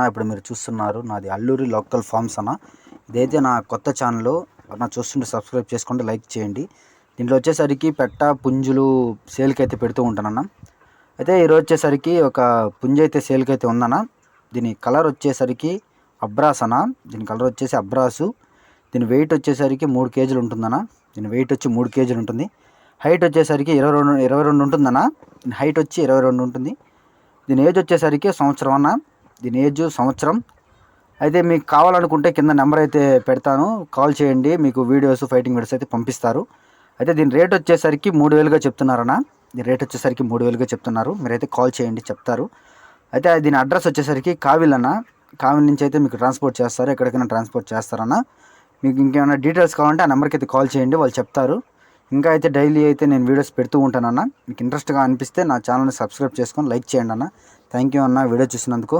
ఇప్పుడు మీరు చూస్తున్నారు నాది అల్లూరి లోకల్ ఫార్మ్స్ అన్న. ఇదైతే నా కొత్త ఛానల్. నా చూస్తుంటే సబ్స్క్రైబ్ చేసుకోండి, లైక్ చేయండి. దీంట్లో వచ్చేసరికి పెట్ట పుంజులు సేల్కి అయితే పెడుతూ ఉంటానన్న. అయితే ఈరోజు వచ్చేసరికి ఒక పుంజు అయితే సేల్కి అయితే ఉందన్న. దీని కలర్ వచ్చేసరికి అబ్రాస్ అన్న. దీని కలర్ వచ్చేసి అబ్రాసు. దీని వెయిట్ వచ్చేసరికి 3 కేజీలు ఉంటుందన్న. దీని వెయిట్ వచ్చి 3 కేజీలు ఉంటుంది. హైట్ వచ్చేసరికి 22 ఉంటుందన్న. దీని హైట్ వచ్చి 22 ఉంటుంది. దీని ఏజ్ వచ్చేసరికి సంవత్సరం అన్న. దీని ఏజ్ సంవత్సరం. అయితే మీకు కావాలనుకుంటే కింద నెంబర్ అయితే పెడతాను, కాల్ చేయండి. మీకు వీడియోస్, ఫైటింగ్ వీడియోస్ అయితే పంపిస్తారు. అయితే దీని రేట్ వచ్చేసరికి 3000గా చెప్తున్నారన్న. దీని రేట్ వచ్చేసరికి 3000గా చెప్తున్నారు. మీరైతే కాల్ చేయండి, చెప్తారు. అయితే దీని అడ్రస్ వచ్చేసరికి కావిల్ అన్న. కావిల్ నుంచి అయితే మీకు ట్రాన్స్పోర్ట్ చేస్తారు, ఎక్కడికైనా ట్రాన్స్పోర్ట్ చేస్తారన్న. మీకు ఇంకేమైనా డీటెయిల్స్ కావాలంటే ఆ నెంబర్కి అయితే కాల్ చేయండి, వాళ్ళు చెప్తారు. ఇంకా అయితే డైలీ అయితే నేను వీడియోస్ పెడుతూ ఉంటానన్న. మీకు ఇంట్రెస్ట్గా అనిపిస్తే నా ఛానల్ని సబ్స్క్రైబ్ చేసుకొని లైక్ చేయండి అన్న. థ్యాంక్ యూ అన్న వీడియో చూసినందుకు.